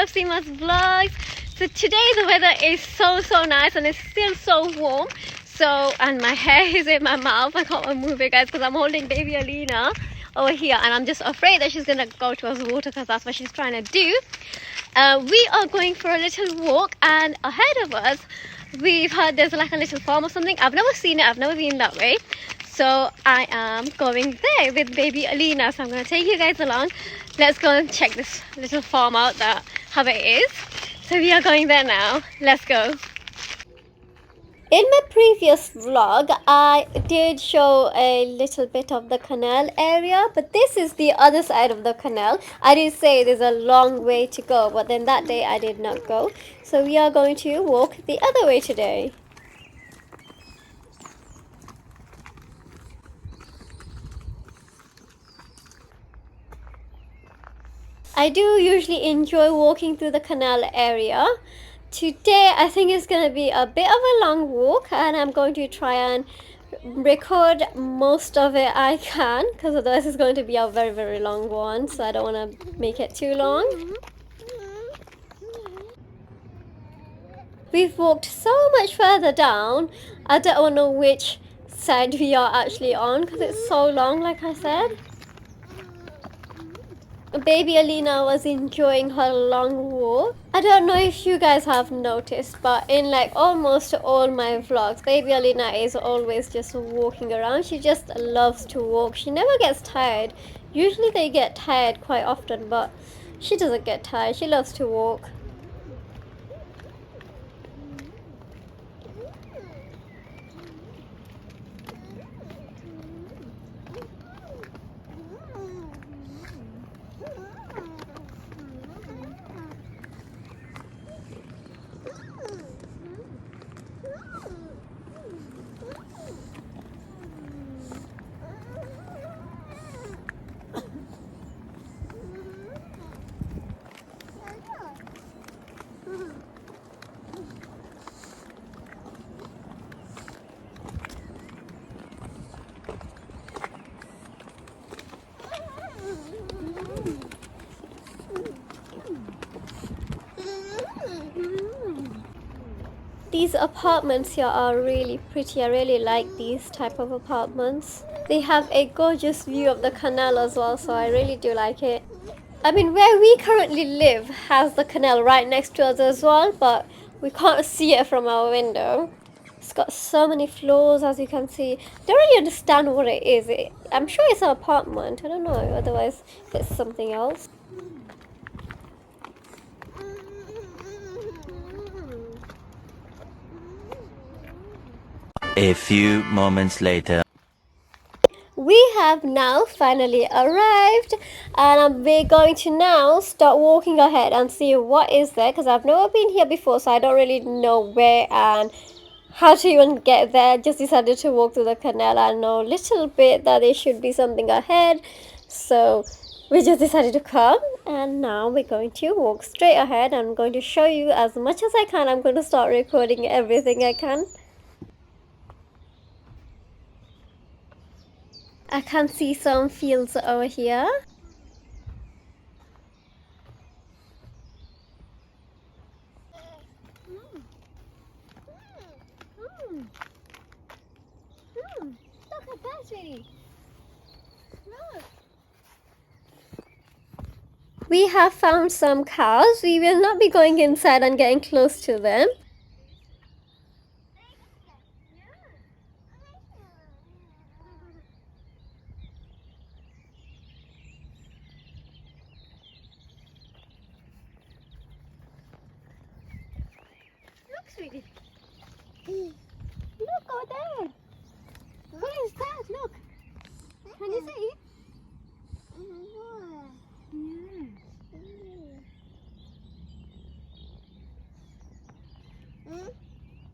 to Seema's vlogs. So today the weather is so nice and it's still so warm. So, and my hair is in my mouth. I can't move it, guys, because I'm holding baby Alina over here, and I'm just afraid that she's gonna go towards the water because that's what she's trying to do. We are going for a little walk, and ahead of us we've heard there's like a little farm or something. I've never seen it, I've never been that way, so I am going there with baby Alina. So I'm going to take you guys along. Let's go and check this little farm out, that how it is. So we are going there now. Let's go. In my previous vlog, I did show a little bit of the canal area, but this is the other side of the canal. I did say there's a long way to go, but then that day I did not go. So we are going to walk the other way today. I do usually enjoy walking through the canal area. Today I think it's going to be a bit of a long walk, and I'm going to try and record most of it I can, because otherwise it's going to be a very long one, so I don't want to make it too long. We've walked so much further down, I don't know which side we are actually on because it's so long, like I said. Baby Alina was enjoying her long walk. I don't know if you guys have noticed, but in like almost all my vlogs, baby Alina is always just walking around. She just loves to walk. She never gets tired. Usually they get tired quite often, but she doesn't get tired. She loves to walk. These apartments here are really pretty. I really like these type of apartments. They have a gorgeous view of the canal as well, so I really do like it. I mean, where we currently live has the canal right next to us as well, but we can't see it from our window. It's got so many floors, as you can see. Don't really understand what it is. I'm sure it's an apartment. I don't know, otherwise it's something else. A few moments later. We have now finally arrived, and we're going to now start walking ahead and see what is there, because I've never been here before, so I don't really know where and how to even get there. Just decided to walk through the canal. I know a little bit that there should be something ahead, so we just decided to come, and now we're going to walk straight ahead. I'm going to show you as much as I can. I'm going to start recording everything I can. I can see some fields over here. Look at that, sweetie. Look. We have found some cows. We will not be going inside and getting close to them. Look, sweetie. Look over there. What is that? Look. Can you see?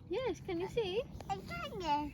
Yes, can you see? I can.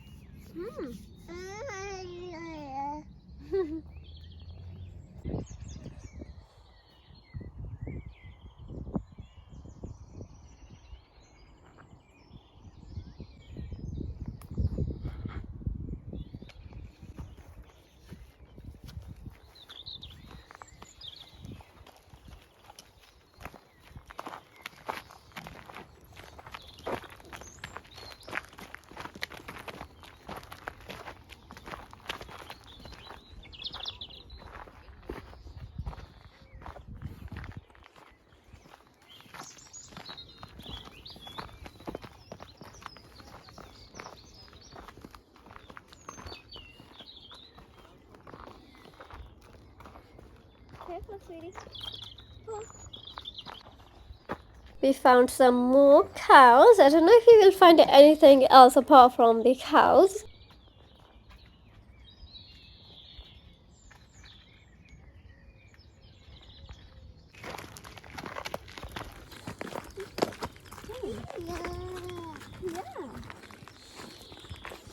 Come on, sweetie. Come on. We found some more cows. I don't know if we will find anything else apart from the cows. Yeah.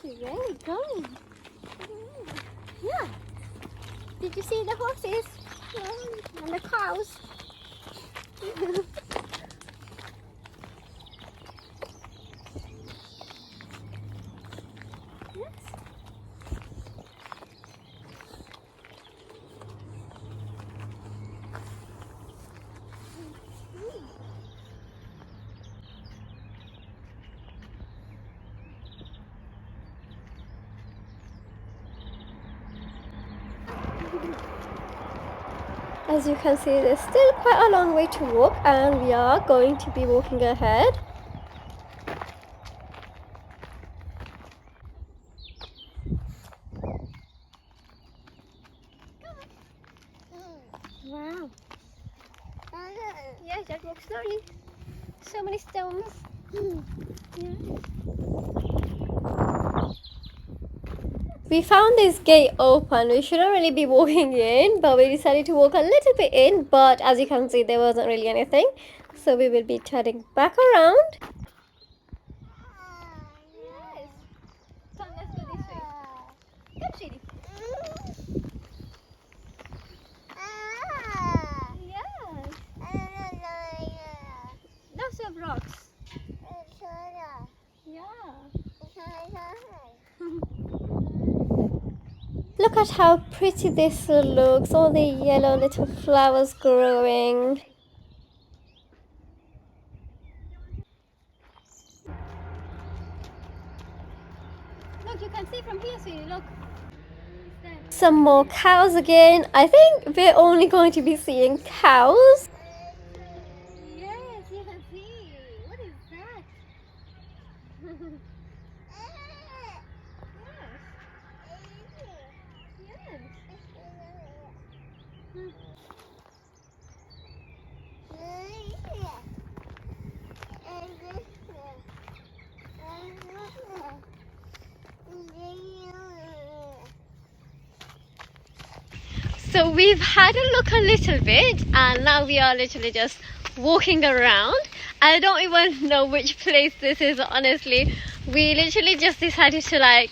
She's really going. Yeah. Did you see the horses? And the cows? Yes. As you can see, there's still quite a long way to walk, and we are going to be walking ahead. Wow. Yes, just walk slowly. So many stones. Yeah. We found this gate open. We shouldn't really be walking in, but we decided to walk a little bit in. But as you can see, there wasn't really anything. So we will be turning back around. Yes. Come, let's go this way. Come, sweetie. Yes. Lots of rocks. Yeah. Look at how pretty this looks, all the yellow little flowers growing. Look, you can see from here, sweetie, look. Some more cows again. I think we're only going to be seeing cows. Yes, you can see. What is that? So we've had a look a little bit, and now we are literally just walking around. I don't even know which place this is, honestly. We literally just decided to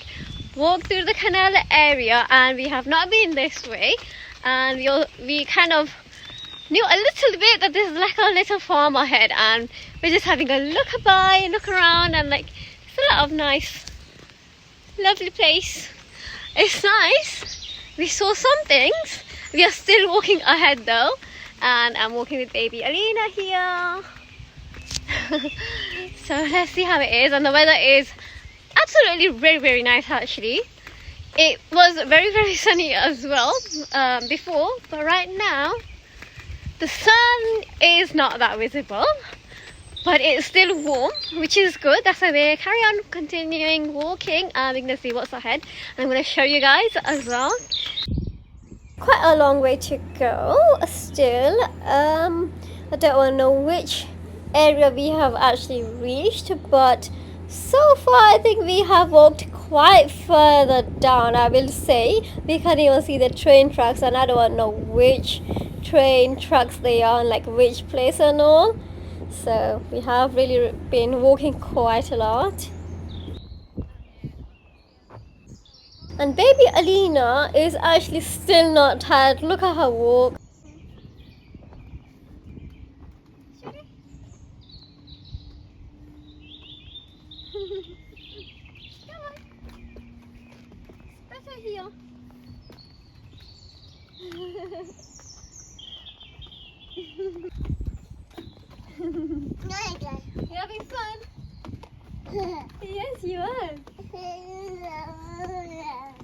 walk through the canal area, and we have not been this way, and we kind of knew a little bit that there's like a little farm ahead, and we're just having a look around, and it's a lot of nice, lovely place. It's nice. We saw some things. We are still walking ahead though, and I'm walking with baby Alina here. So let's see how it is, and the weather is absolutely very, very nice actually. It was very, very sunny as well before, but right now the sun is not that visible, but it's still warm, which is good. That's why we carry on continuing walking, and we're gonna see what's ahead, and I'm gonna show you guys as well. Quite a long way to go still. I don't know which area we have actually reached, but so far I think we have walked quite further down. I will say we can even see the train tracks, and I don't know which train tracks they are and which place and all. So we have really been walking quite a lot. And baby Alina is actually still not tired. Look at her walk. Come on. It's better here. You having fun? Yes, you are.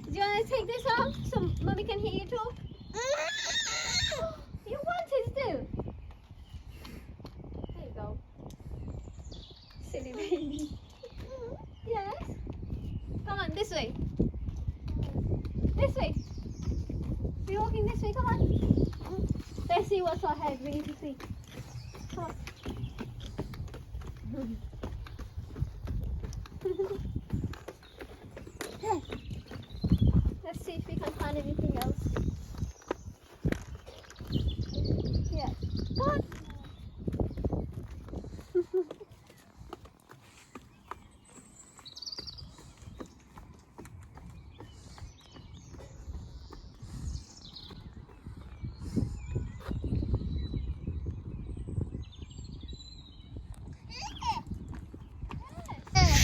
Do you want to take this off so mommy can hear you talk? You want it still? There you go. Silly baby. Yes? Come on, this way. This way. We're walking this way, come on. see what's ahead. We need to see. Come. Hey. Let's see if we can find anything else. Yeah. Come on.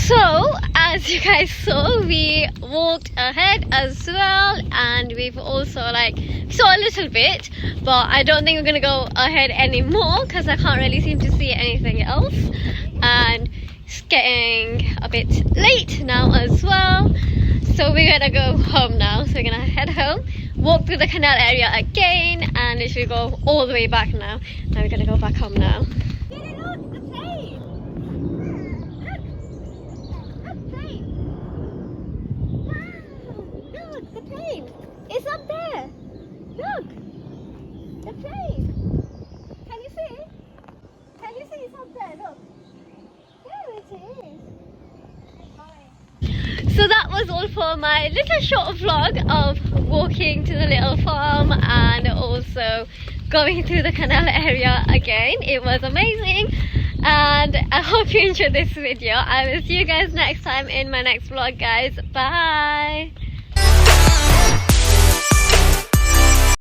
So, as you guys saw, we walked ahead as well, and we've also saw a little bit, but I don't think we're gonna go ahead anymore because I can't really seem to see anything else, and it's getting a bit late now as well. So we're gonna go home now. So we're gonna head home, walk through the canal area again, and literally go all the way back now. Now we're gonna go back home now. It's up there. Look. The plane. Can you see? Can you see it's up there? Look. There it is. So that was all for my little short vlog of walking to the little farm and also going through the canal area again. It was amazing. And I hope you enjoyed this video. I will see you guys next time in my next vlog, guys. Bye.